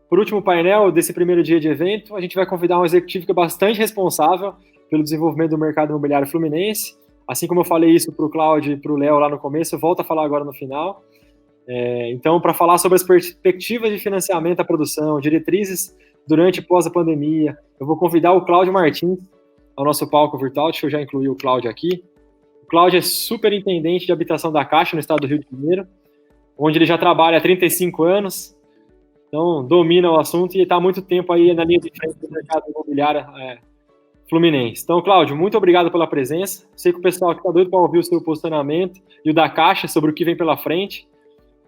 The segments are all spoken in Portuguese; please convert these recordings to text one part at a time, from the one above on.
Por último painel desse primeiro dia de evento, a gente vai convidar um executivo que é bastante responsável pelo desenvolvimento do mercado imobiliário fluminense. Assim como eu falei isso para o Cláudio e para o Léo lá no começo, eu volto a falar agora no final. Então, para falar sobre as perspectivas de financiamento da produção, diretrizes durante e pós a pandemia, eu vou convidar o Cláudio Martins ao nosso palco virtual. Deixa eu já incluir o Cláudio aqui. O Cláudio é superintendente de habitação da Caixa no estado do Rio de Janeiro, onde ele já trabalha há 35 anos, então domina o assunto e está há muito tempo aí na linha de frente do mercado imobiliário fluminense. Então, Cláudio, muito obrigado pela presença. Sei que o pessoal aqui está doido para ouvir o seu posicionamento e o da Caixa sobre o que vem pela frente.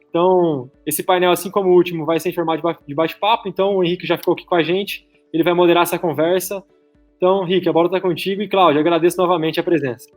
Então, esse painel, assim como o último, vai ser em formato de bate-papo. Então, o Henrique já ficou aqui com a gente, ele vai moderar essa conversa. Então, Henrique, a bola está contigo. E, Cláudio, agradeço novamente a presença.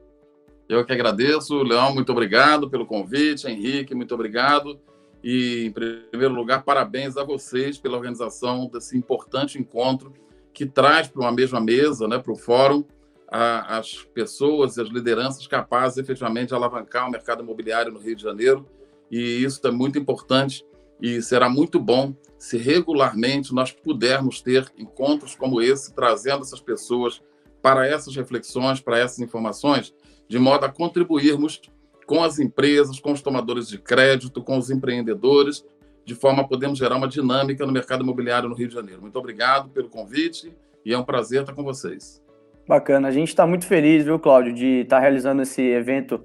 Eu que agradeço, Leão, muito obrigado pelo convite. Henrique, muito obrigado. E, em primeiro lugar, parabéns a vocês pela organização desse importante encontro que traz para uma mesma mesa, né, para o fórum, as pessoas e as lideranças capazes, efetivamente, de alavancar o mercado imobiliário no Rio de Janeiro. E isso é muito importante e será muito bom se regularmente nós pudermos ter encontros como esse, trazendo essas pessoas para essas reflexões, para essas informações, de modo a contribuirmos com as empresas, com os tomadores de crédito, com os empreendedores, de forma a podermos gerar uma dinâmica no mercado imobiliário no Rio de Janeiro. Muito obrigado pelo convite e é um prazer estar com vocês. Bacana, a gente está muito feliz, viu, Cláudio, de estar realizando esse evento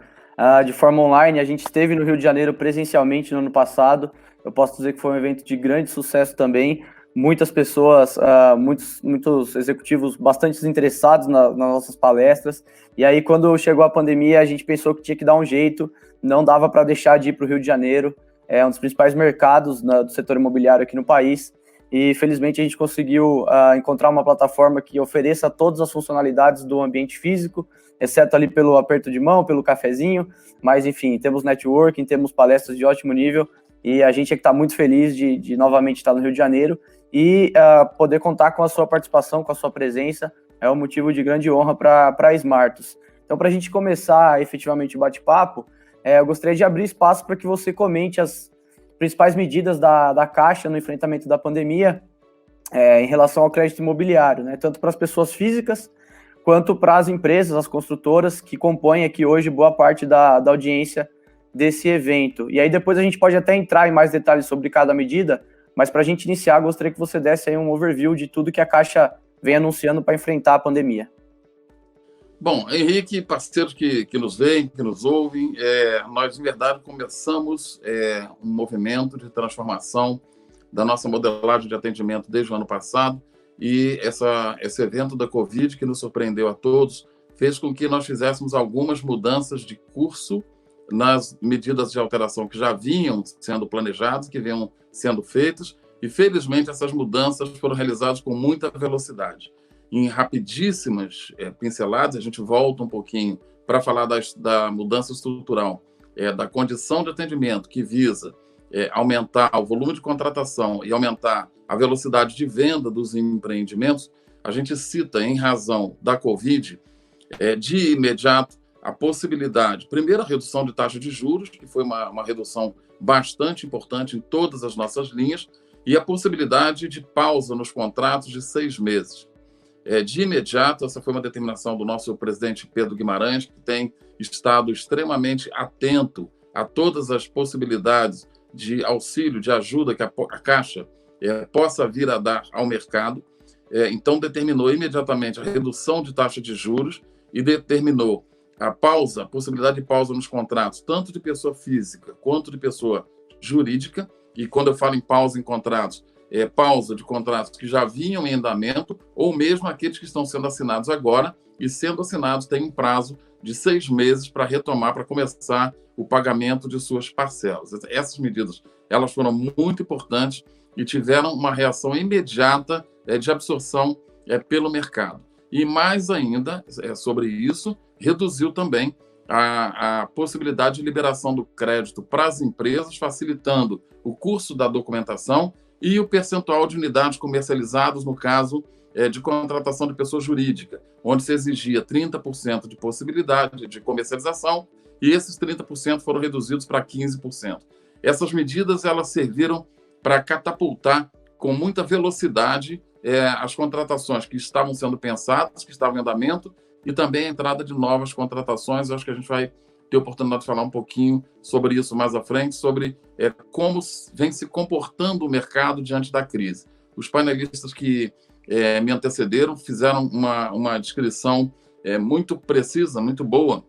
de forma online. A gente esteve no Rio de Janeiro presencialmente no ano passado. Eu posso dizer que foi um evento de grande sucesso também. Muitas pessoas, muitos executivos bastante interessados nas nossas palestras. E aí, quando chegou a pandemia, a gente pensou que tinha que dar um jeito, não dava para deixar de ir para o Rio de Janeiro. É um dos principais mercados do setor imobiliário aqui no país. E, felizmente, a gente conseguiu encontrar uma plataforma que ofereça todas as funcionalidades do ambiente físico, exceto ali pelo aperto de mão, pelo cafezinho. Mas, enfim, temos networking, temos palestras de ótimo nível. E a gente é que está muito feliz de novamente estar no Rio de Janeiro e poder contar com a sua participação, com a sua presença, é um motivo de grande honra para a Smartus. Então, para a gente começar efetivamente o bate-papo, eu gostaria de abrir espaço para que você comente as principais medidas da Caixa no enfrentamento da pandemia em relação ao crédito imobiliário, né? Tanto para as pessoas físicas quanto para as empresas, as construtoras que compõem aqui hoje boa parte da audiência desse evento. E aí depois a gente pode até entrar em mais detalhes sobre cada medida, mas para a gente iniciar, gostaria que você desse aí um overview de tudo que a Caixa vem anunciando para enfrentar a pandemia. Bom, Henrique, parceiros que nos veem, que nos ouvem, nós, em verdade, começamos um movimento de transformação da nossa modelagem de atendimento desde o ano passado, e esse evento da Covid, que nos surpreendeu a todos, fez com que nós fizéssemos algumas mudanças de curso nas medidas de alteração que já vinham sendo planejadas, que vinham sendo feitas, e, felizmente, essas mudanças foram realizadas com muita velocidade. Em rapidíssimas pinceladas, a gente volta um pouquinho para falar da mudança estrutural, da condição de atendimento que visa aumentar o volume de contratação e aumentar a velocidade de venda dos empreendimentos. A gente cita, em razão da Covid, de imediato, a possibilidade, primeiro, a redução de taxa de juros, que foi uma redução bastante importante em todas as nossas linhas, e a possibilidade de pausa nos contratos de 6 meses. De imediato, essa foi uma determinação do nosso presidente Pedro Guimarães, que tem estado extremamente atento a todas as possibilidades de auxílio, de ajuda que a Caixa possa vir a dar ao mercado. Então, determinou imediatamente a redução de taxa de juros e determinou a possibilidade de pausa nos contratos, tanto de pessoa física quanto de pessoa jurídica. E quando eu falo em pausa em contratos, pausa de contratos que já vinham em andamento, ou mesmo aqueles que estão sendo assinados agora, e sendo assinados têm um prazo de 6 meses para retomar, para começar o pagamento de suas parcelas. Essas medidas, elas foram muito importantes e tiveram uma reação imediata de absorção pelo mercado. E mais ainda, sobre isso, reduziu também a possibilidade de liberação do crédito para as empresas, facilitando o curso da documentação e o percentual de unidades comercializadas no caso de contratação de pessoa jurídica, onde se exigia 30% de possibilidade de comercialização e esses 30% foram reduzidos para 15%. Essas medidas elas serviram para catapultar com muita velocidade as contratações que estavam sendo pensadas, que estavam em andamento, e também a entrada de novas contratações. Eu acho que a gente vai ter oportunidade de falar um pouquinho sobre isso mais à frente, sobre como vem se comportando o mercado diante da crise. Os painelistas que me antecederam fizeram uma descrição muito precisa, muito boa,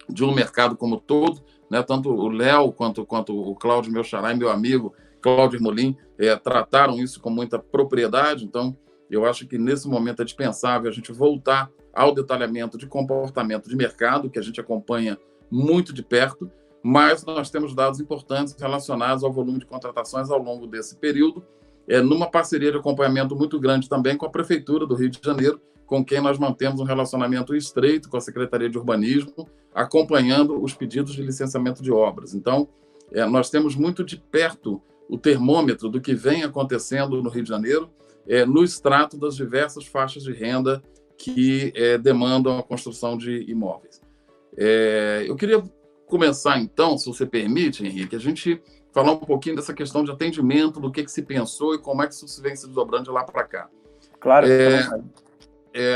de um mercado como todo, né? Tanto o Léo quanto o Cláudio, meu xará, e meu amigo Cláudio Ermolim, trataram isso com muita propriedade. Então, eu acho que nesse momento é dispensável a gente voltar ao detalhamento de comportamento de mercado, que a gente acompanha muito de perto, mas nós temos dados importantes relacionados ao volume de contratações ao longo desse período, numa parceria de acompanhamento muito grande também com a Prefeitura do Rio de Janeiro, com quem nós mantemos um relacionamento estreito com a Secretaria de Urbanismo, acompanhando os pedidos de licenciamento de obras. Então, nós temos muito de perto o termômetro do que vem acontecendo no Rio de Janeiro, no extrato das diversas faixas de renda que demandam a construção de imóveis. Eu queria começar, então, se você permite, Henrique, a gente falar um pouquinho dessa questão de atendimento, do que se pensou e como é que isso vem se desdobrando de lá para cá. Claro.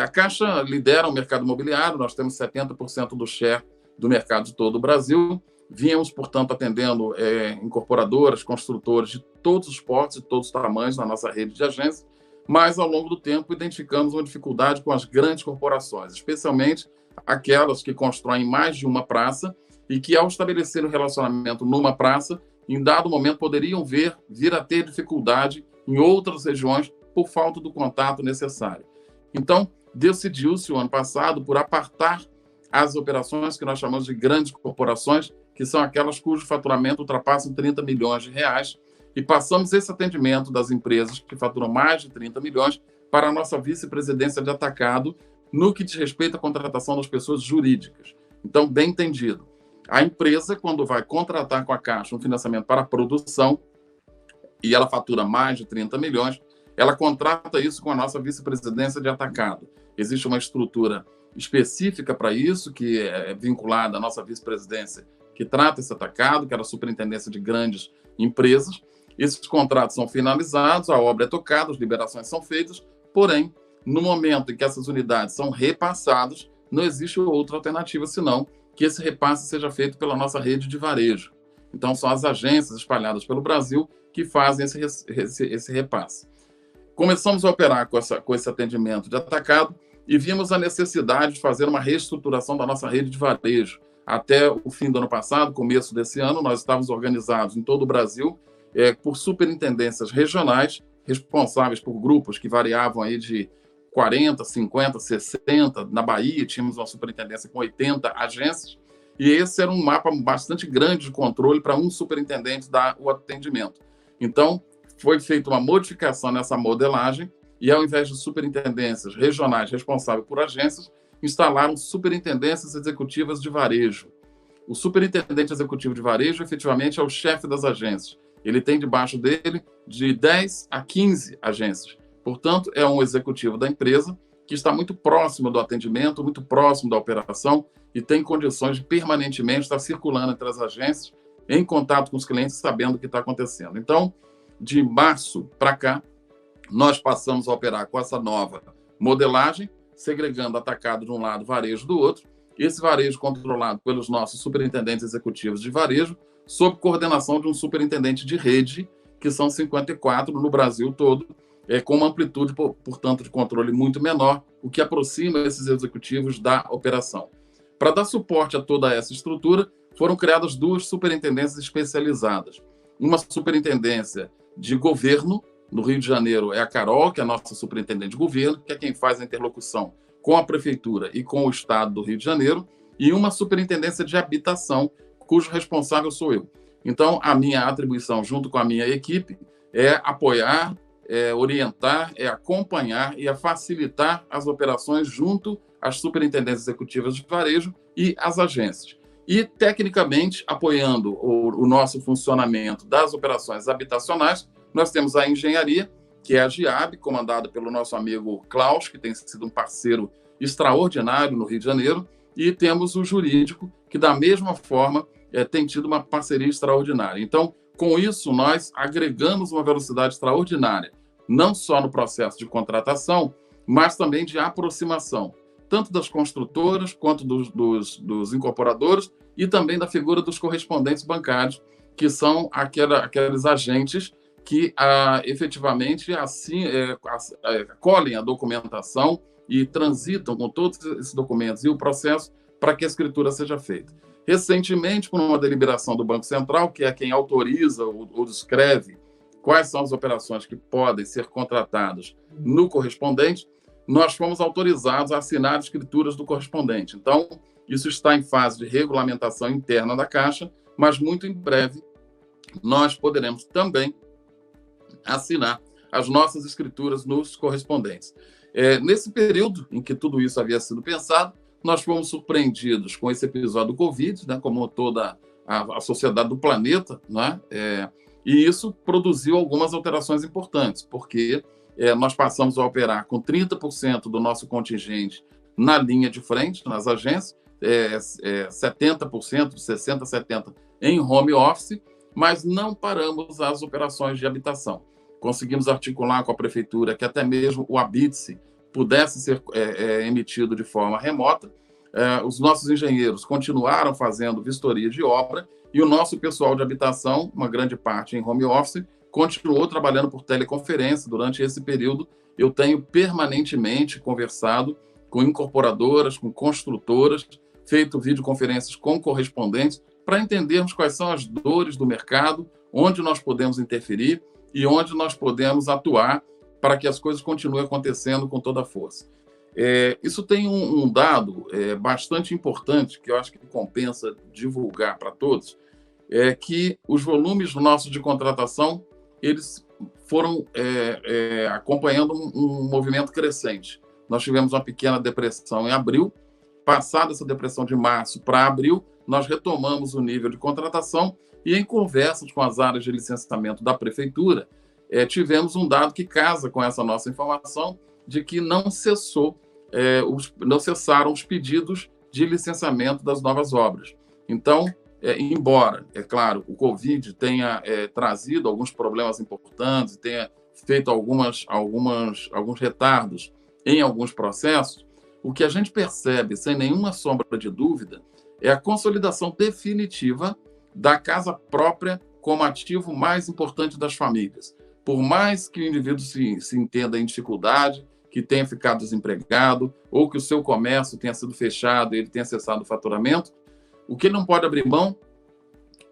A Caixa lidera o mercado imobiliário, nós temos 70% do share do mercado de todo o Brasil. Vínhamos, portanto, atendendo incorporadoras, construtores de todos os portes, de todos os tamanhos na nossa rede de agências, mas, ao longo do tempo, identificamos uma dificuldade com as grandes corporações, especialmente aquelas que constroem mais de uma praça e que, ao estabelecer um relacionamento numa praça, em dado momento poderiam vir a ter dificuldade em outras regiões por falta do contato necessário. Então, decidiu-se o ano passado por apartar as operações que nós chamamos de grandes corporações, que são aquelas cujo faturamento ultrapassa 30 milhões de reais, e passamos esse atendimento das empresas que faturam mais de 30 milhões para a nossa vice-presidência de atacado, no que diz respeito à contratação das pessoas jurídicas. Então, bem entendido, a empresa, quando vai contratar com a Caixa um financiamento para a produção, e ela fatura mais de 30 milhões, ela contrata isso com a nossa vice-presidência de atacado. Existe uma estrutura específica para isso, que é vinculada à nossa vice-presidência, que trata esse atacado, que era a superintendência de grandes empresas. Esses contratos são finalizados, a obra é tocada, as liberações são feitas, porém, no momento em que essas unidades são repassadas, não existe outra alternativa senão que esse repasse seja feito pela nossa rede de varejo. Então, são as agências espalhadas pelo Brasil que fazem esse repasse. Começamos a operar com esse atendimento de atacado e vimos a necessidade de fazer uma reestruturação da nossa rede de varejo. Até o fim do ano passado, começo desse ano, nós estávamos organizados em todo o Brasil por superintendências regionais, responsáveis por grupos que variavam aí de 40, 50, 60. Na Bahia, tínhamos uma superintendência com 80 agências, e esse era um mapa bastante grande de controle para um superintendente dar o atendimento. Então, foi feita uma modificação nessa modelagem, e ao invés de superintendências regionais responsáveis por agências, instalaram superintendências executivas de varejo. O superintendente executivo de varejo, efetivamente, é o chefe das agências. Ele tem debaixo dele de 10 a 15 agências. Portanto, é um executivo da empresa que está muito próximo do atendimento, muito próximo da operação e tem condições de permanentemente estar circulando entre as agências, em contato com os clientes, sabendo o que está acontecendo. Então, de março para cá, nós passamos a operar com essa nova modelagem, segregando atacado de um lado, varejo do outro. Esse varejo controlado pelos nossos superintendentes executivos de varejo, sob coordenação de um superintendente de rede, que são 54 no Brasil todo, com uma amplitude, portanto, de controle muito menor, o que aproxima esses executivos da operação. Para dar suporte a toda essa estrutura, foram criadas 2 superintendências especializadas. Uma superintendência de governo, no Rio de Janeiro é a Carol, que é a nossa superintendente de governo, que é quem faz a interlocução com a Prefeitura e com o Estado do Rio de Janeiro, e uma superintendência de habitação, cujo responsável sou eu. Então, a minha atribuição, junto com a minha equipe, é apoiar, orientar, acompanhar e facilitar as operações junto às superintendências executivas de varejo e às agências. E, tecnicamente, apoiando o nosso funcionamento das operações habitacionais, nós temos a engenharia, que é a GIAB, comandada pelo nosso amigo Klaus, que tem sido um parceiro extraordinário no Rio de Janeiro, e temos o jurídico, que, da mesma forma, tem tido uma parceria extraordinária. Então, com isso, nós agregamos uma velocidade extraordinária não só no processo de contratação, mas também de aproximação, tanto das construtoras quanto dos incorporadores e também da figura dos correspondentes bancários, que são aqueles agentes que efetivamente colhem a documentação e transitam com todos esses documentos e o processo para que a escritura seja feita. Recentemente, por uma deliberação do Banco Central, que é quem autoriza ou descreve quais são as operações que podem ser contratadas no correspondente, nós fomos autorizados a assinar escrituras do correspondente. Então, isso está em fase de regulamentação interna da Caixa, mas muito em breve nós poderemos também assinar as nossas escrituras nos correspondentes. Nesse período em que tudo isso havia sido pensado, nós fomos surpreendidos com esse episódio do Covid, né, como toda a sociedade do planeta, né, e isso produziu algumas alterações importantes, porque nós passamos a operar com 30% do nosso contingente na linha de frente, nas agências, 70%, 60%, 70% em home office, mas não paramos as operações de habitação. Conseguimos articular com a prefeitura que até mesmo o habite-se pudesse ser emitido de forma remota. Os nossos engenheiros continuaram fazendo vistoria de obra e o nosso pessoal de habitação, uma grande parte em home office, continuou trabalhando por teleconferência. Durante esse período, eu tenho permanentemente conversado com incorporadoras, com construtoras, feito videoconferências com correspondentes, para entendermos quais são as dores do mercado, onde nós podemos interferir e onde nós podemos atuar para que as coisas continuem acontecendo com toda a força. Isso tem um dado bastante importante, que eu acho que compensa divulgar para todos, que os volumes nossos de contratação eles foram acompanhando um movimento crescente. Nós tivemos uma pequena depressão em abril. Passada essa depressão de março para abril, nós retomamos o nível de contratação e, em conversas com as áreas de licenciamento da prefeitura, tivemos um dado que casa com essa nossa informação de que não cessaram os pedidos de licenciamento das novas obras. Então, embora, é claro, o Covid tenha trazido alguns problemas importantes, tenha feito alguns retardos em alguns processos, o que a gente percebe, sem nenhuma sombra de dúvida, é a consolidação definitiva da casa própria como ativo mais importante das famílias. Por mais que o indivíduo se entenda em dificuldade, que tenha ficado desempregado, ou que o seu comércio tenha sido fechado e ele tenha cessado o faturamento, o que ele não pode abrir mão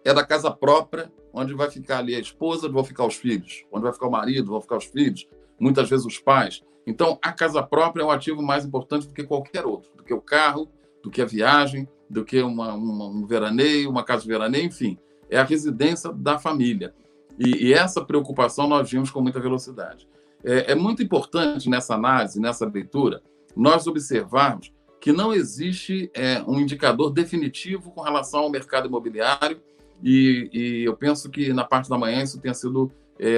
é da casa própria, onde vai ficar ali a esposa, onde vão ficar os filhos, onde vai ficar o marido, vão ficar os filhos, muitas vezes os pais. Então, a casa própria é o ativo mais importante do que qualquer outro, do que o carro, do que a viagem, do que um veraneio, uma casa de veraneio, enfim. É a residência da família. E essa preocupação nós vimos com muita velocidade. É muito importante nessa análise, nessa leitura, nós observarmos que não existe um indicador definitivo com relação ao mercado imobiliário e eu penso que na parte da manhã isso tenha sido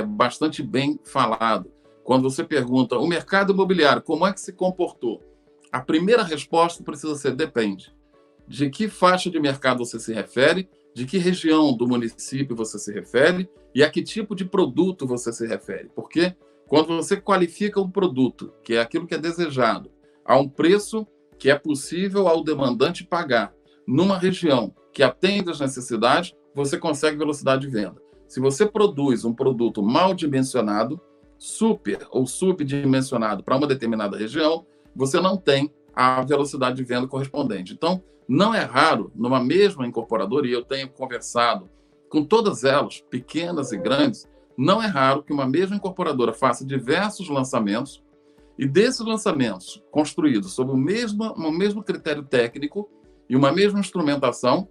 bastante bem falado. Quando você pergunta, o mercado imobiliário, como é que se comportou? A primeira resposta precisa ser, depende. De que faixa de mercado você se refere, de que região do município você se refere e a que tipo de produto você se refere. Porque quando você qualifica um produto, que é aquilo que é desejado, a um preço que é possível ao demandante pagar, numa região que atende às necessidades, você consegue velocidade de venda. Se você produz um produto mal dimensionado, super ou subdimensionado para uma determinada região, você não tem a velocidade de venda correspondente. Então, não é raro, numa mesma incorporadora, e eu tenho conversado com todas elas, pequenas e grandes, não é raro que uma mesma incorporadora faça diversos lançamentos e desses lançamentos construídos sob o mesmo critério técnico e uma mesma instrumentação,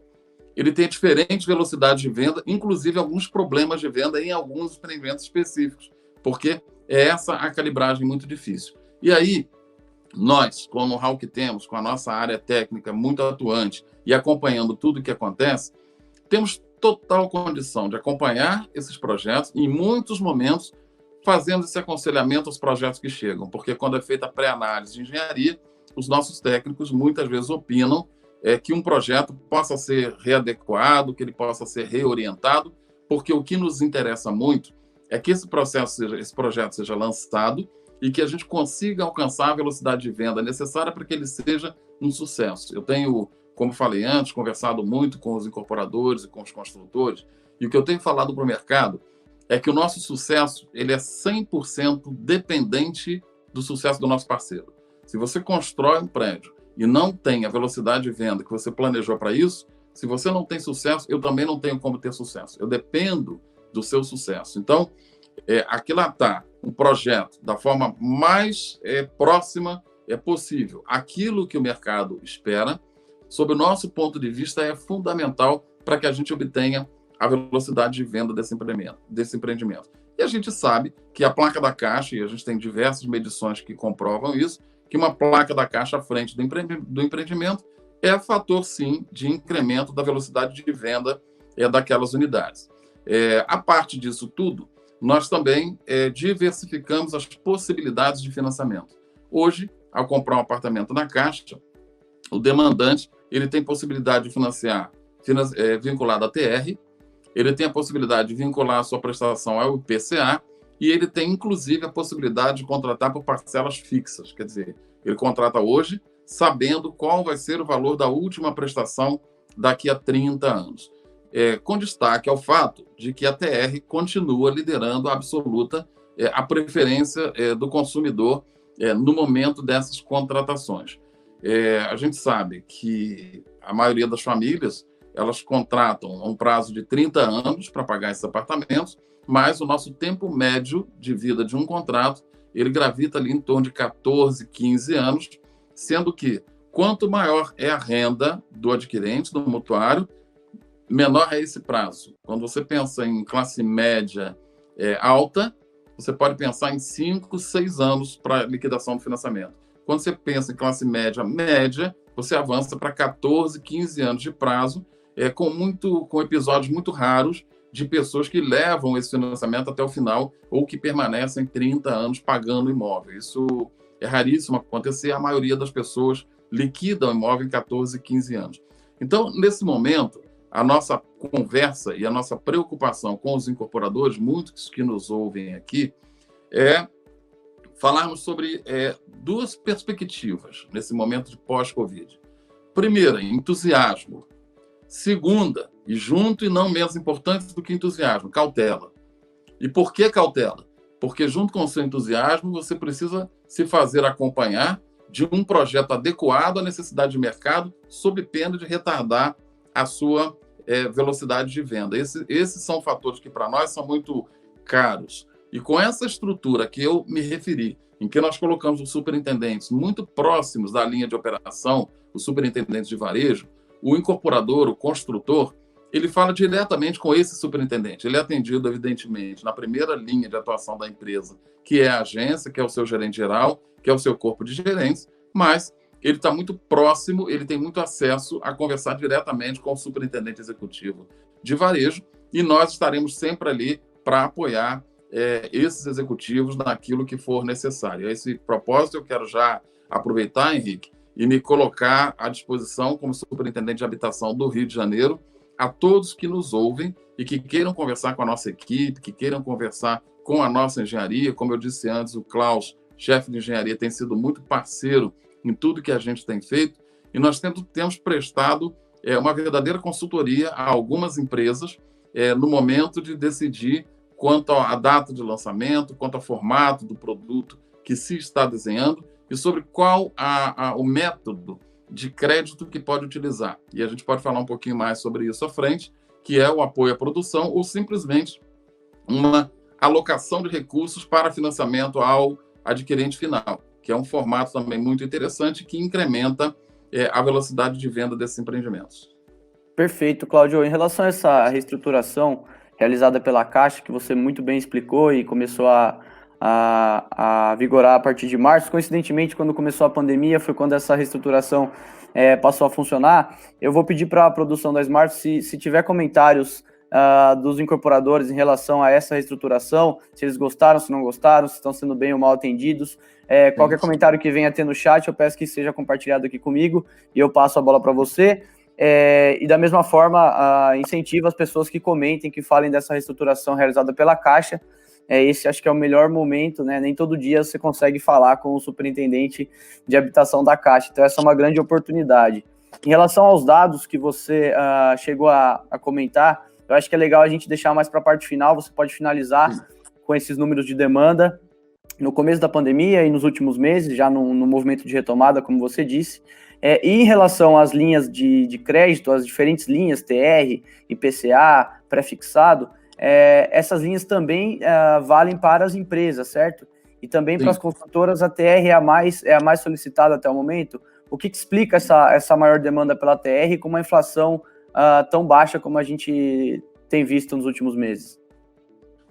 ele tem diferentes velocidades de venda, inclusive alguns problemas de venda em alguns empreendimentos específicos, porque é essa a calibragem muito difícil. E aí, nós, com o know-how que temos, com a nossa área técnica muito atuante e acompanhando tudo o que acontece, temos total condição de acompanhar esses projetos e, em muitos momentos, fazendo esse aconselhamento aos projetos que chegam, porque quando é feita a pré-análise de engenharia, os nossos técnicos muitas vezes opinam que um projeto possa ser readequado, que ele possa ser reorientado, porque o que nos interessa muito é que esse projeto seja lançado e que a gente consiga alcançar a velocidade de venda necessária para que ele seja um sucesso. Eu tenho, como falei antes, conversado muito com os incorporadores e com os construtores, e o que eu tenho falado para o mercado é que o nosso sucesso ele é 100% dependente do sucesso do nosso parceiro. Se você constrói um prédio e não tem a velocidade de venda que você planejou para isso, se você não tem sucesso, eu também não tenho como ter sucesso. Eu dependo do seu sucesso. Então, aquilatar um projeto da forma mais próxima possível, aquilo que o mercado espera, sob o nosso ponto de vista, é fundamental para que a gente obtenha a velocidade de venda desse empreendimento. E a gente sabe que a placa da caixa, e a gente tem diversas medições que comprovam isso, que uma placa da caixa à frente do empreendimento é fator, sim, de incremento da velocidade de venda daquelas unidades. A parte disso tudo, nós também diversificamos as possibilidades de financiamento. Hoje, ao comprar um apartamento na Caixa, o demandante ele tem possibilidade de financiar vinculado à TR, ele tem a possibilidade de vincular a sua prestação ao IPCA e ele tem, inclusive, a possibilidade de contratar por parcelas fixas. Quer dizer, ele contrata hoje sabendo qual vai ser o valor da última prestação daqui a 30 anos. Com destaque ao fato de que a TR continua liderando a absoluta a preferência do consumidor no momento dessas contratações. A gente sabe que a maioria das famílias elas contratam a um prazo de 30 anos para pagar esses apartamentos, mas o nosso tempo médio de vida de um contrato, ele gravita ali em torno de 14, 15 anos, sendo que quanto maior é a renda do adquirente, do mutuário, menor é esse prazo. Quando você pensa em classe média alta, você pode pensar em 5, 6 anos para liquidação do financiamento. Quando você pensa em classe média, você avança para 14, 15 anos de prazo, com episódios muito raros de pessoas que levam esse financiamento até o final ou que permanecem 30 anos pagando o imóvel. Isso é raríssimo acontecer, a maioria das pessoas liquidam o imóvel em 14, 15 anos. Então, nesse momento, a nossa conversa e a nossa preocupação com os incorporadores, muitos que nos ouvem aqui, é falarmos sobre duas perspectivas nesse momento de pós-Covid. Primeira, entusiasmo. Segunda, e junto e não menos importante do que entusiasmo, cautela. E por que cautela? Porque junto com o seu entusiasmo, você precisa se fazer acompanhar de um projeto adequado à necessidade de mercado, sob pena de retardar a sua velocidade de venda. Esses são fatores que, para nós, são muito caros. E com essa estrutura que eu me referi, em que nós colocamos os superintendentes muito próximos da linha de operação, os superintendentes de varejo, o incorporador, o construtor, ele fala diretamente com esse superintendente. Ele é atendido, evidentemente, na primeira linha de atuação da empresa, que é a agência, que é o seu gerente geral, que é o seu corpo de gerentes, mas ele está muito próximo, ele tem muito acesso a conversar diretamente com o superintendente executivo de varejo, e nós estaremos sempre ali para apoiar esses executivos naquilo que for necessário. A esse propósito, eu quero já aproveitar, Henrique, e me colocar à disposição como superintendente de habitação do Rio de Janeiro, a todos que nos ouvem e que queiram conversar com a nossa equipe, que queiram conversar com a nossa engenharia. Como eu disse antes, o Klaus, chefe de engenharia, tem sido muito parceiro em tudo que a gente tem feito, e nós temos prestado uma verdadeira consultoria a algumas empresas no momento de decidir quanto à data de lançamento, quanto ao formato do produto que se está desenhando e sobre qual o método de crédito que pode utilizar. E a gente pode falar um pouquinho mais sobre isso à frente, que é o apoio à produção ou simplesmente uma alocação de recursos para financiamento ao adquirente final, que é um formato também muito interessante que incrementa a velocidade de venda desses empreendimentos. Perfeito, Cláudio. Em relação a essa reestruturação realizada pela Caixa, que você muito bem explicou e começou a vigorar a partir de março, coincidentemente, quando começou a pandemia, foi quando essa reestruturação passou a funcionar. Eu vou pedir para a produção da Smart, se tiver comentários dos incorporadores em relação a essa reestruturação, se eles gostaram, se não gostaram, se estão sendo bem ou mal atendidos. Qualquer comentário que venha a ter no chat, eu peço que seja compartilhado aqui comigo e eu passo a bola para você. E da mesma forma, incentivo as pessoas que comentem, que falem dessa reestruturação realizada pela Caixa. esse acho que é o melhor momento, né? Nem todo dia você consegue falar com o superintendente de habitação da Caixa, então essa é uma grande oportunidade. Em relação aos dados que você chegou a comentar, eu acho que é legal a gente deixar mais para a parte final, você pode finalizar com esses números de demanda no começo da pandemia e nos últimos meses, já no movimento de retomada, como você disse. E em relação às linhas de crédito, as diferentes linhas, TR, IPCA, pré-fixado, essas linhas também valem para as empresas, certo? E também para as construtoras, a TR é a mais solicitada até o momento. O que explica essa maior demanda pela TR com uma inflação tão baixa como a gente tem visto nos últimos meses?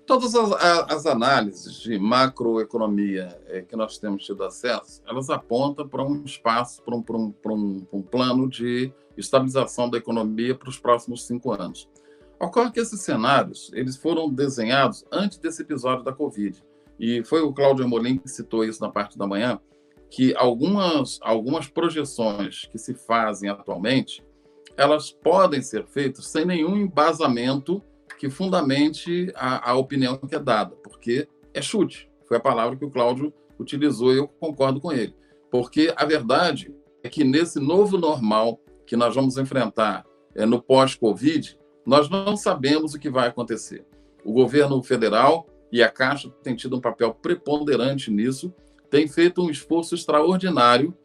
Todas as análises de macroeconomia que nós temos tido acesso, elas apontam para um espaço, para um plano de estabilização da economia para os próximos 5 anos. Ocorre que esses cenários eles foram desenhados antes desse episódio da Covid. E foi o Cláudio Amolim que citou isso na parte da manhã, que algumas projeções que se fazem atualmente, elas podem ser feitas sem nenhum embasamento que fundamente a opinião que é dada, porque é chute. Foi a palavra que o Cláudio utilizou e eu concordo com ele. Porque a verdade é que nesse novo normal que nós vamos enfrentar no pós-Covid, nós não sabemos o que vai acontecer. O governo federal e a Caixa têm tido um papel preponderante nisso, têm feito um esforço extraordinário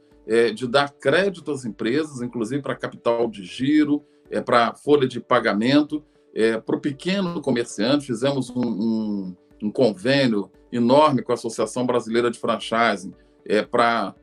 de dar crédito às empresas, inclusive para capital de giro, para folha de pagamento, para o pequeno comerciante. Fizemos um convênio enorme com a Associação Brasileira de Franchising para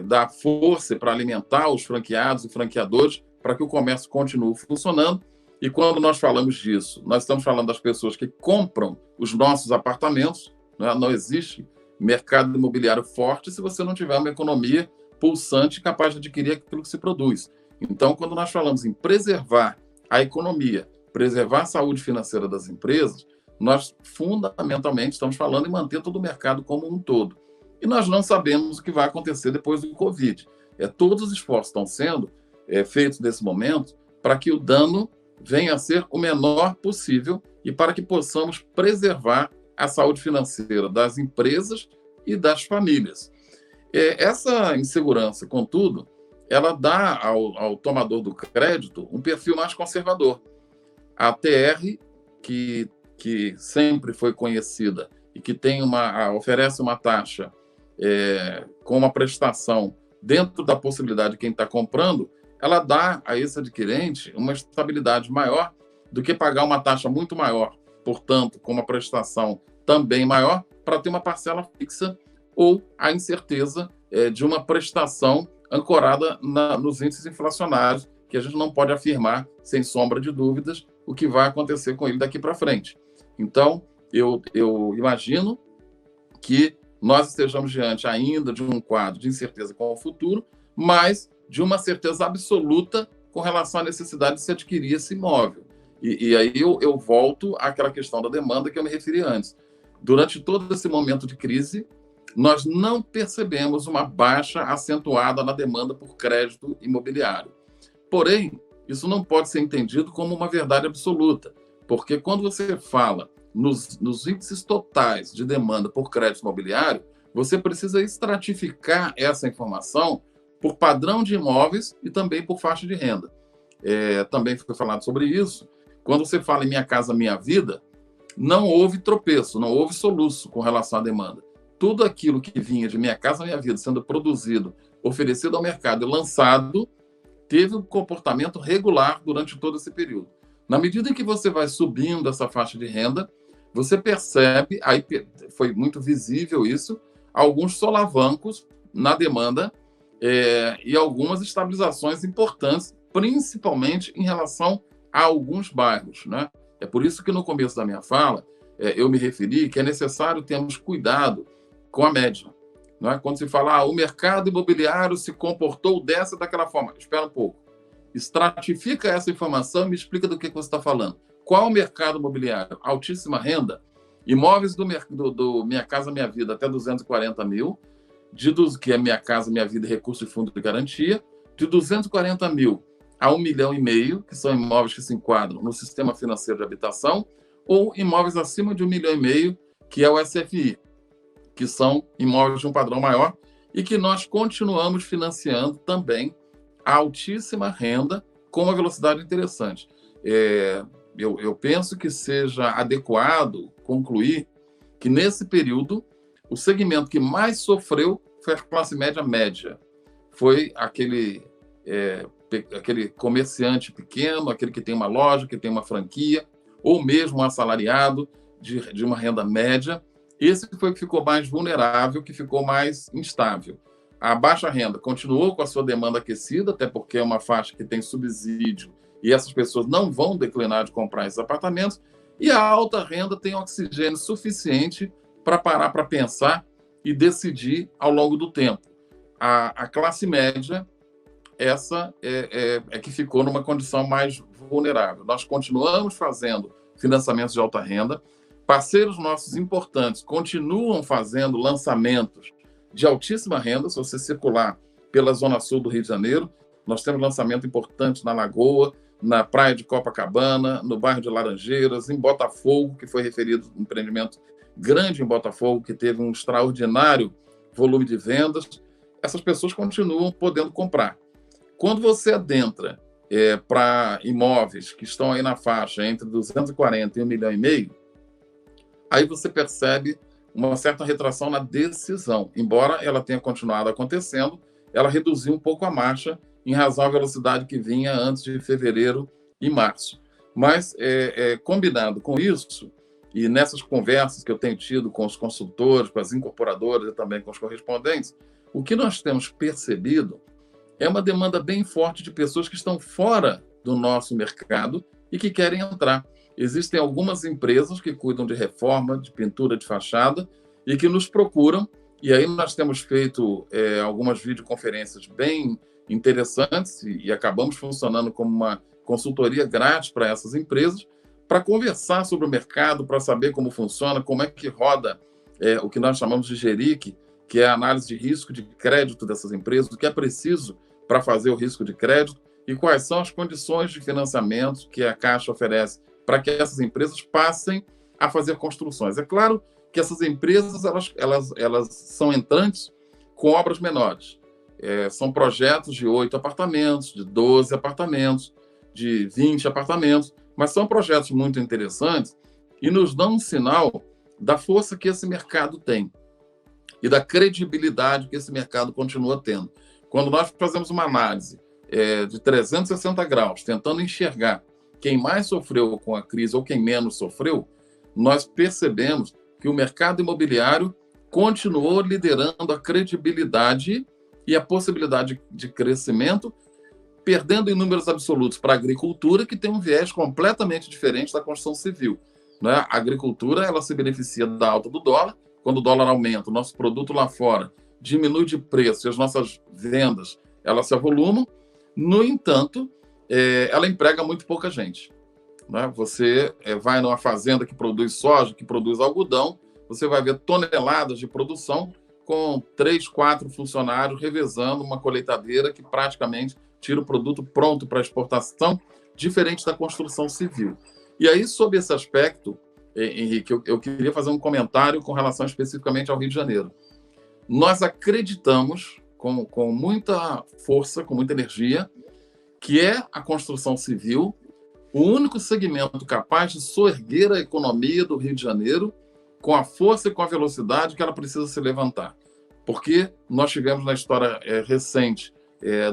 dar força, para alimentar os franqueados e franqueadores para que o comércio continue funcionando. E quando nós falamos disso, nós estamos falando das pessoas que compram os nossos apartamentos, né? Não existe mercado imobiliário forte se você não tiver uma economia pulsante capaz de adquirir aquilo que se produz. Então, quando nós falamos em preservar a economia, preservar a saúde financeira das empresas, nós fundamentalmente estamos falando em manter todo o mercado como um todo. E nós não sabemos o que vai acontecer depois do Covid. Todos os esforços estão sendo feitos nesse momento para que o dano venha a ser o menor possível e para que possamos preservar a saúde financeira das empresas e das famílias. Essa insegurança, contudo, ela dá ao tomador do crédito um perfil mais conservador. A TR, que sempre foi conhecida e que oferece uma taxa com uma prestação dentro da possibilidade de quem está comprando, ela dá a esse adquirente uma estabilidade maior do que pagar uma taxa muito maior, portanto, com uma prestação também maior, para ter uma parcela fixa ou a incerteza de uma prestação ancorada nos índices inflacionários, que a gente não pode afirmar, sem sombra de dúvidas, o que vai acontecer com ele daqui para frente. Então, eu imagino que nós estejamos diante ainda de um quadro de incerteza com o futuro, mas de uma certeza absoluta com relação à necessidade de se adquirir esse imóvel. E aí eu volto àquela questão da demanda que eu me referi antes. Durante todo esse momento de crise, nós não percebemos uma baixa acentuada na demanda por crédito imobiliário. Porém, isso não pode ser entendido como uma verdade absoluta, porque quando você fala nos índices totais de demanda por crédito imobiliário, você precisa estratificar essa informação por padrão de imóveis e também por faixa de renda. Também foi falado sobre isso. Quando você fala em Minha Casa Minha Vida, não houve tropeço, não houve soluço com relação à demanda. Tudo aquilo que vinha de Minha Casa Minha Vida sendo produzido, oferecido ao mercado e lançado, teve um comportamento regular durante todo esse período. Na medida em que você vai subindo essa faixa de renda, você percebe, aí foi muito visível isso, alguns solavancos na demanda e algumas estabilizações importantes, principalmente em relação a alguns bairros, né? É por isso que no começo da minha fala eu me referi que é necessário termos cuidado com a média. Não é? Quando se fala o mercado imobiliário se comportou dessa daquela forma, espera um pouco. Estratifica essa informação e me explica do que você está falando. Qual o mercado imobiliário? Altíssima renda? Imóveis do Minha Casa Minha Vida até 240 mil, que é Minha Casa Minha Vida e recurso de fundo de garantia, de 240 mil a 1,5 milhão, que são imóveis que se enquadram no sistema financeiro de habitação, ou imóveis acima de 1,5 milhão, que é o SFI, que são imóveis de um padrão maior e que nós continuamos financiando também a altíssima renda com uma velocidade interessante. Eu penso que seja adequado concluir que, nesse período, o segmento que mais sofreu foi a classe média. Foi aquele comerciante pequeno, aquele que tem uma loja, que tem uma franquia, ou mesmo um assalariado de uma renda média. Esse foi o que ficou mais vulnerável, que ficou mais instável. A baixa renda continuou com a sua demanda aquecida, até porque é uma faixa que tem subsídio e essas pessoas não vão declinar de comprar esses apartamentos, e a alta renda tem oxigênio suficiente para parar para pensar e decidir ao longo do tempo. A classe média, essa é que ficou numa condição mais vulnerável. Nós continuamos fazendo financiamentos de alta renda, parceiros nossos importantes continuam fazendo lançamentos de altíssima renda. Se você circular pela zona sul do Rio de Janeiro, nós temos lançamento importante na Lagoa, na praia de Copacabana, no bairro de Laranjeiras, em Botafogo, que foi referido um empreendimento grande em Botafogo, que teve um extraordinário volume de vendas. Essas pessoas continuam podendo comprar. Quando você adentra para imóveis que estão aí na faixa entre 240 e 1,5 milhão, aí você percebe uma certa retração na decisão. Embora ela tenha continuado acontecendo, ela reduziu um pouco a marcha em razão da velocidade que vinha antes de fevereiro e março. Mas, combinado com isso, e nessas conversas que eu tenho tido com os consultores, com as incorporadoras e também com os correspondentes, o que nós temos percebido é uma demanda bem forte de pessoas que estão fora do nosso mercado e que querem entrar. Existem algumas empresas que cuidam de reforma, de pintura de fachada e que nos procuram, e aí nós temos feito algumas videoconferências bem interessantes e acabamos funcionando como uma consultoria grátis para essas empresas, para conversar sobre o mercado, para saber como funciona, como é que roda o que nós chamamos de GERIC, que é a análise de risco de crédito dessas empresas, o que é preciso para fazer o risco de crédito e quais são as condições de financiamento que a Caixa oferece para que essas empresas passem a fazer construções. É claro que essas empresas elas são entrantes com obras menores. São projetos de 8 apartamentos, de 12 apartamentos, de 20 apartamentos, mas são projetos muito interessantes e nos dão um sinal da força que esse mercado tem e da credibilidade que esse mercado continua tendo. Quando nós fazemos uma análise de 360 graus, tentando enxergar quem mais sofreu com a crise ou quem menos sofreu, nós percebemos que o mercado imobiliário continuou liderando a credibilidade e a possibilidade de crescimento, perdendo em números absolutos para a agricultura, que tem um viés completamente diferente da construção civil. Né? A agricultura ela se beneficia da alta do dólar. Quando o dólar aumenta, o nosso produto lá fora diminui de preço e as nossas vendas elas se avolumam. No entanto, ela emprega muito pouca gente. Né? Você vai numa fazenda que produz soja, que produz algodão, você vai ver toneladas de produção com 3, 4 funcionários revezando uma colheitadeira que praticamente tira o produto pronto para exportação, diferente da construção civil. E aí, sob esse aspecto, Henrique, eu queria fazer um comentário com relação especificamente ao Rio de Janeiro. Nós acreditamos, com muita força, com muita energia, que é a construção civil o único segmento capaz de soerguer a economia do Rio de Janeiro com a força e com a velocidade que ela precisa se levantar. Porque nós tivemos na história recente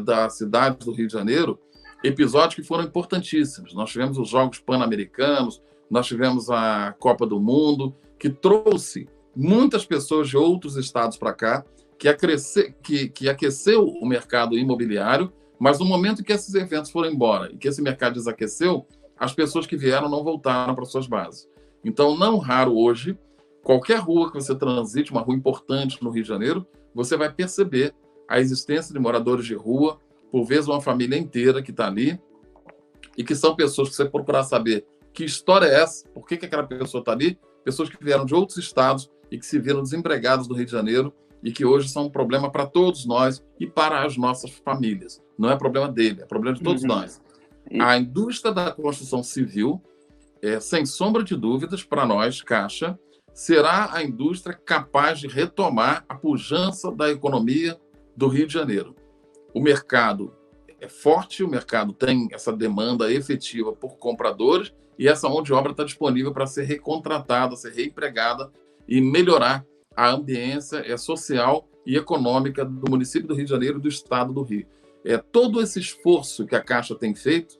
da cidade do Rio de Janeiro episódios que foram importantíssimos. Nós tivemos os Jogos Pan-Americanos, nós tivemos a Copa do Mundo, que trouxe muitas pessoas de outros estados para cá, que aqueceu o mercado imobiliário, mas no momento em que esses eventos foram embora e que esse mercado desaqueceu, as pessoas que vieram não voltaram para suas bases. Então, não raro hoje, qualquer rua que você transite, uma rua importante no Rio de Janeiro, você vai perceber a existência de moradores de rua, por vezes uma família inteira que está ali, e que são pessoas que você procurar saber que história é essa, por que aquela pessoa está ali, pessoas que vieram de outros estados e que se viram desempregados do Rio de Janeiro e que hoje são um problema para todos nós e para as nossas famílias. Não é problema dele, é problema de todos nós. A indústria da construção civil, sem sombra de dúvidas, para nós, Caixa, será a indústria capaz de retomar a pujança da economia do Rio de Janeiro. O mercado é forte, o mercado tem essa demanda efetiva por compradores e essa mão de obra está disponível para ser recontratada, ser reempregada e melhorar a ambiência social e econômica do município do Rio de Janeiro e do estado do Rio. Todo esse esforço que a Caixa tem feito,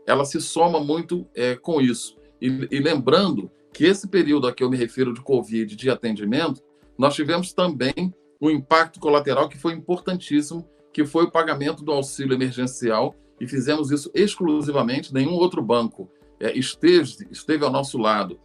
ela se soma muito com isso. E lembrando que esse período a que eu me refiro de Covid, de atendimento, nós tivemos também um impacto colateral que foi importantíssimo, que foi o pagamento do auxílio emergencial, e fizemos isso exclusivamente, nenhum outro banco esteve ao nosso lado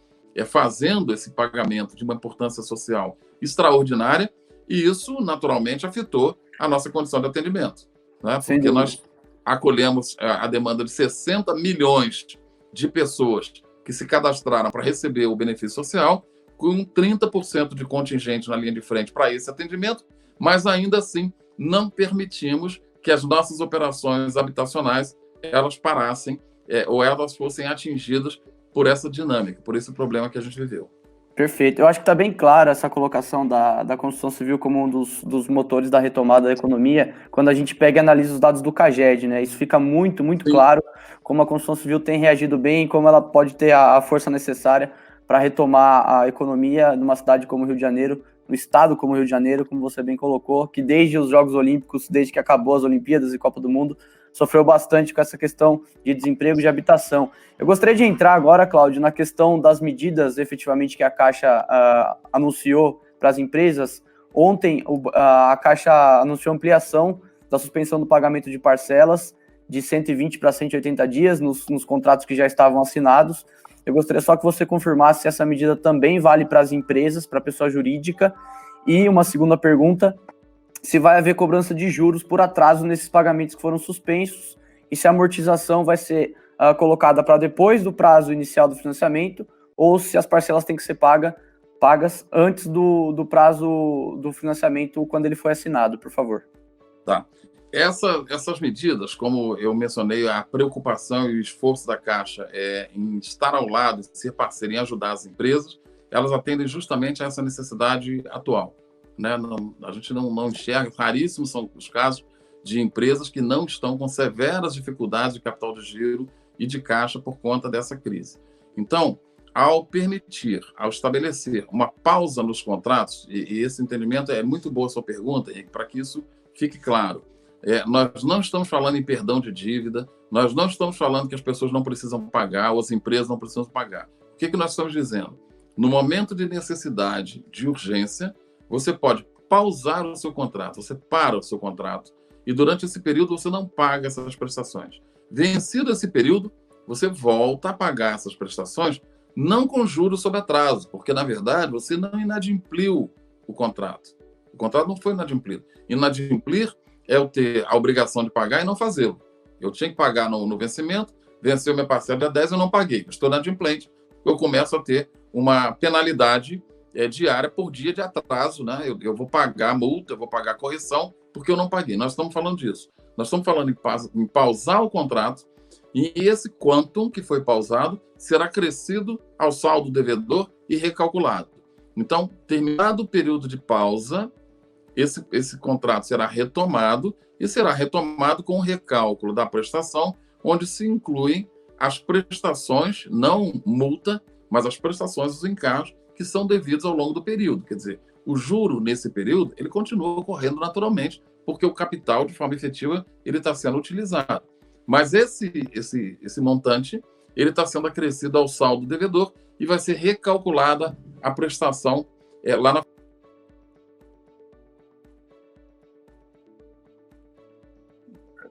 fazendo esse pagamento de uma importância social extraordinária, e isso naturalmente afetou a nossa condição de atendimento, né? Porque nós acolhemos a demanda de 60 milhões de pessoas que se cadastraram para receber o benefício social, com 30% de contingente na linha de frente para esse atendimento, mas ainda assim não permitimos que as nossas operações habitacionais elas parassem ou elas fossem atingidas por essa dinâmica, por esse problema que a gente viveu. Perfeito. Eu acho que está bem clara essa colocação da construção civil como um dos motores da retomada da economia, quando a gente pega e analisa os dados do CAGED, né? Isso fica muito, muito Sim. claro como a construção civil tem reagido bem, como ela pode ter a força necessária para retomar a economia numa cidade como o Rio de Janeiro, no estado como o Rio de Janeiro, como você bem colocou, que desde os Jogos Olímpicos, desde que acabou as Olimpíadas e Copa do Mundo, sofreu bastante com essa questão de desemprego e de habitação. Eu gostaria de entrar agora, Cláudio, na questão das medidas efetivamente que a Caixa anunciou para as empresas. Ontem, a Caixa anunciou ampliação da suspensão do pagamento de parcelas de 120 para 180 dias nos contratos que já estavam assinados. Eu gostaria só que você confirmasse se essa medida também vale para as empresas, para a pessoa jurídica. E uma segunda pergunta, se vai haver cobrança de juros por atraso nesses pagamentos que foram suspensos e se a amortização vai ser colocada para depois do prazo inicial do financiamento ou se as parcelas têm que ser pagas antes do prazo do financiamento quando ele foi assinado, por favor. Tá. Essas medidas, como eu mencionei, a preocupação e o esforço da Caixa em estar ao lado, ser parceiro, em ajudar as empresas, elas atendem justamente a essa necessidade atual, né? A gente não enxerga, raríssimos são os casos de empresas que não estão com severas dificuldades de capital de giro e de caixa por conta dessa crise. Então, ao estabelecer uma pausa nos contratos, e esse entendimento é muito boa a sua pergunta, Henrique, para que isso fique claro. Nós não estamos falando em perdão de dívida, nós não estamos falando que as pessoas não precisam pagar ou as empresas não precisam pagar. O que nós estamos dizendo? No momento de necessidade, de urgência, você pode pausar o seu contrato, você para o seu contrato e durante esse período você não paga essas prestações. Vencido esse período, você volta a pagar essas prestações, não com juros sob atraso, porque, na verdade, você não inadimpliu o contrato. O contrato não foi inadimplido. Inadimplir é eu ter a obrigação de pagar e não fazê-lo. Eu tinha que pagar no vencimento, venceu minha parcela de 10, eu não paguei. Estou inadimplente, eu começo a ter uma penalidade diária por dia de atraso, né? Eu vou pagar multa, eu vou pagar correção, porque eu não paguei. Nós estamos falando disso. Nós estamos falando em pausar o contrato, e esse quantum que foi pausado será acrescido ao saldo devedor e recalculado. Então, terminado o período de pausa, esse contrato será retomado e será retomado com o recálculo da prestação, onde se incluem as prestações, não multa, mas as prestações dos encargos que são devidos ao longo do período. Quer dizer, o juro nesse período ele continua ocorrendo naturalmente, porque o capital, de forma efetiva, ele está sendo utilizado. Mas esse montante ele está sendo acrescido ao saldo devedor e vai ser recalculada a prestação lá na.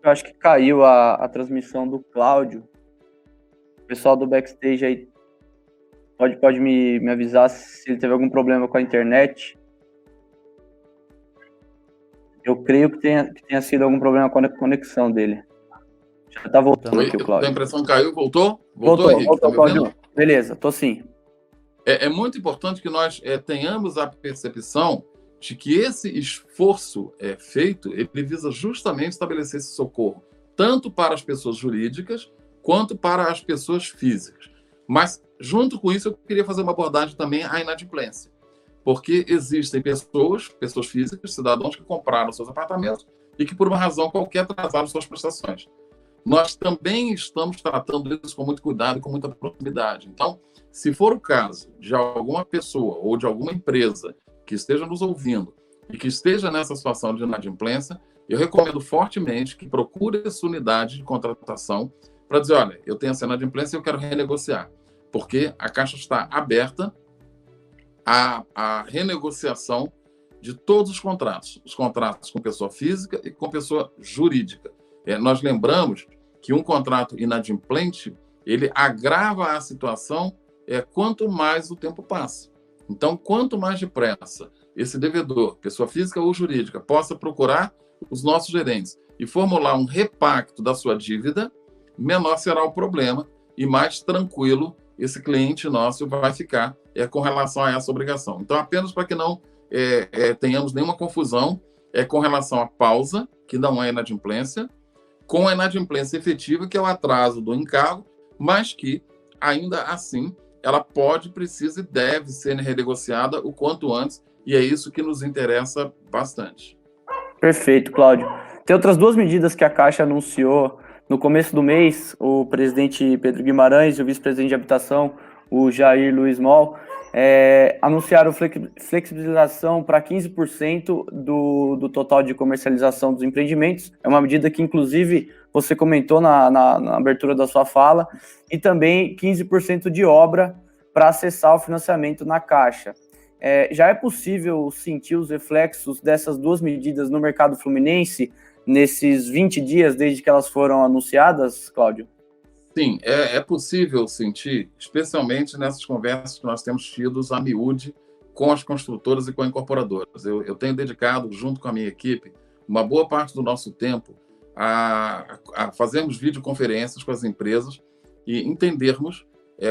Eu acho que caiu a transmissão do Cláudio. O pessoal do backstage aí pode me avisar se ele teve algum problema com a internet. Eu creio que tenha sido algum problema com a conexão dele. Já tá voltando aqui o Cláudio. A impressão caiu, voltou? Voltou, Henrique, tá Cláudio. Beleza, tô sim. É muito importante que nós tenhamos a percepção de que esse esforço feito, ele visa justamente estabelecer esse socorro, tanto para as pessoas jurídicas, quanto para as pessoas físicas. Mas junto com isso, eu queria fazer uma abordagem também à inadimplência, porque existem pessoas físicas, cidadãos que compraram seus apartamentos e que, por uma razão qualquer, atrasaram suas prestações. Nós também estamos tratando isso com muito cuidado e com muita proximidade. Então, se for o caso de alguma pessoa ou de alguma empresa que esteja nos ouvindo e que esteja nessa situação de inadimplência, eu recomendo fortemente que procure essa unidade de contratação para dizer, olha, eu tenho essa inadimplência e eu quero renegociar, porque a Caixa está aberta à renegociação de todos os contratos com pessoa física e com pessoa jurídica. Nós lembramos que um contrato inadimplente, ele agrava a situação quanto mais o tempo passa. Então, quanto mais depressa esse devedor, pessoa física ou jurídica, possa procurar os nossos gerentes e formular um repacto da sua dívida, menor será o problema e mais tranquilo esse cliente nosso vai ficar com relação a essa obrigação. Então, apenas para que não tenhamos nenhuma confusão com relação à pausa, que não é inadimplência, com a inadimplência efetiva, que é o atraso do encargo, mas que, ainda assim, ela pode, precisa e deve ser renegociada o quanto antes, e é isso que nos interessa bastante. Perfeito, Cláudio. Tem outras duas medidas que a Caixa anunciou no começo do mês, o presidente Pedro Guimarães e o vice-presidente de habitação, o Jair Luiz Moll, anunciaram flexibilização para 15% do total de comercialização dos empreendimentos. É uma medida que, inclusive, você comentou na abertura da sua fala, e também 15% de obra para acessar o financiamento na Caixa. Já é possível sentir os reflexos dessas duas medidas no mercado fluminense nesses 20 dias desde que elas foram anunciadas, Cláudio? Sim, é possível sentir, especialmente nessas conversas que nós temos tido a miúde com as construtoras e com as incorporadoras. Eu tenho dedicado, junto com a minha equipe, uma boa parte do nosso tempo a fazermos videoconferências com as empresas e entendermos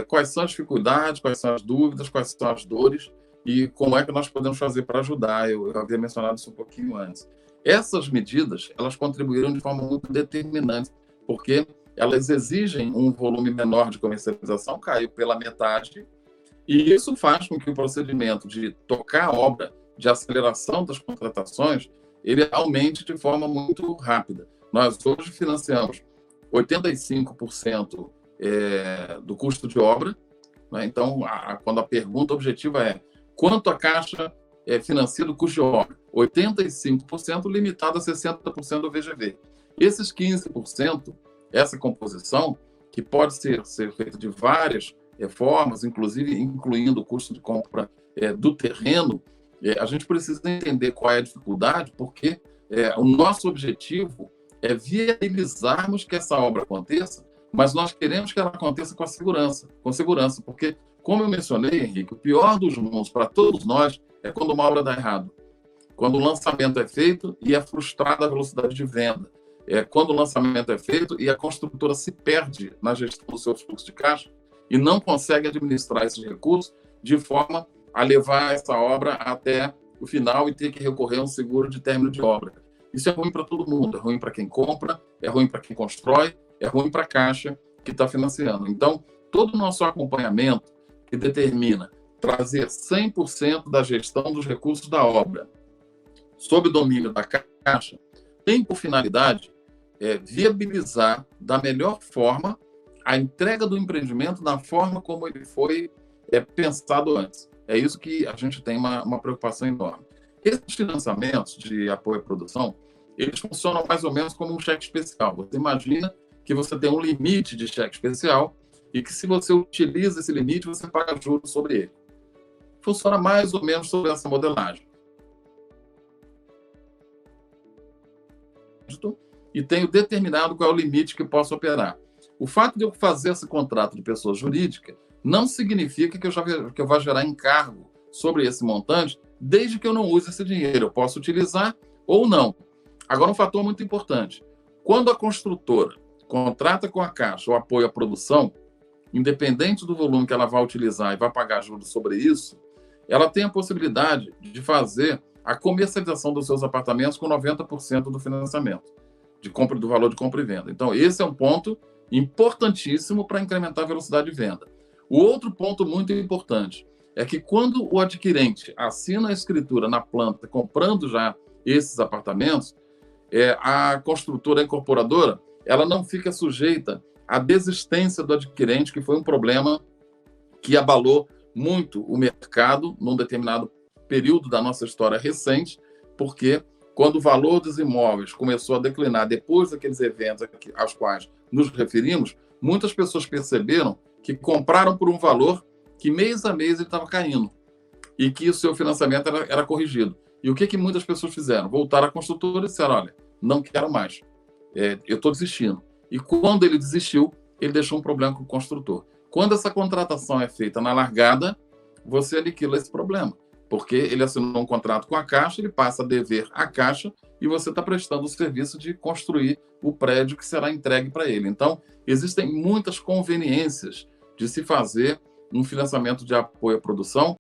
quais são as dificuldades, quais são as dúvidas, quais são as dores e como é que nós podemos fazer para ajudar. Eu havia mencionado isso um pouquinho antes. Essas medidas, elas contribuíram de forma muito determinante, porque elas exigem um volume menor de comercialização, caiu pela metade, e isso faz com que o procedimento de tocar a obra, de aceleração das contratações, ele aumente de forma muito rápida. Nós hoje financiamos 85% do custo de obra, né? Então, quando a pergunta objetiva é quanto a Caixa financia do custo de obra? 85% limitado a 60% do VGV. Esses 15%, essa composição, que pode ser feita de várias formas, inclusive incluindo o custo de compra do terreno, a gente precisa entender qual é a dificuldade, porque o nosso objetivo é viabilizarmos que essa obra aconteça, mas nós queremos que ela aconteça com segurança, porque, como eu mencionei, Henrique, o pior dos mundos para todos nós é quando uma obra dá errado, quando o lançamento é feito e é frustrada a velocidade de venda, quando o lançamento é feito e a construtora se perde na gestão do seu fluxo de caixa e não consegue administrar esses recursos de forma a levar essa obra até o final e ter que recorrer a um seguro de término de obra. Isso é ruim para todo mundo, é ruim para quem compra, é ruim para quem constrói, é ruim para a Caixa que está financiando. Então, todo o nosso acompanhamento que determina trazer 100% da gestão dos recursos da obra sob o domínio da Caixa tem por finalidade viabilizar da melhor forma a entrega do empreendimento da forma como ele foi pensado antes. É isso que a gente tem uma preocupação enorme. Esses financiamentos de apoio à produção, eles funcionam mais ou menos como um cheque especial. Você imagina que você tem um limite de cheque especial e que, se você utiliza esse limite, você paga juros sobre ele. Funciona mais ou menos sobre essa modelagem. E tenho determinado qual é o limite que posso operar. O fato de eu fazer esse contrato de pessoa jurídica não significa que eu vá gerar encargo sobre esse montante, desde que eu não use esse dinheiro. Eu posso utilizar ou não. Agora, um fator muito importante. Quando a construtora contrata com a Caixa o apoio à produção, independente do volume que ela vai utilizar e vai pagar juros sobre isso, ela tem a possibilidade de fazer a comercialização dos seus apartamentos com 90% do financiamento, do valor de compra e venda. Então, esse é um ponto importantíssimo para incrementar a velocidade de venda. O outro ponto muito importante é que quando o adquirente assina a escritura na planta, comprando já esses apartamentos, a construtora, a incorporadora, ela não fica sujeita à desistência do adquirente, que foi um problema que abalou muito o mercado num determinado período da nossa história recente, porque quando o valor dos imóveis começou a declinar depois daqueles eventos aos quais nos referimos, muitas pessoas perceberam que compraram por um valor que mês a mês ele estava caindo e que o seu financiamento era corrigido. E o que muitas pessoas fizeram? Voltaram à construtora e disseram, olha, não quero mais, eu estou desistindo. E quando ele desistiu, ele deixou um problema com o construtor. Quando essa contratação é feita na largada, você aniquila esse problema, porque ele assinou um contrato com a Caixa, ele passa a dever à Caixa e você está prestando o serviço de construir o prédio que será entregue para ele. Então, existem muitas conveniências de se fazer um financiamento de apoio à produção.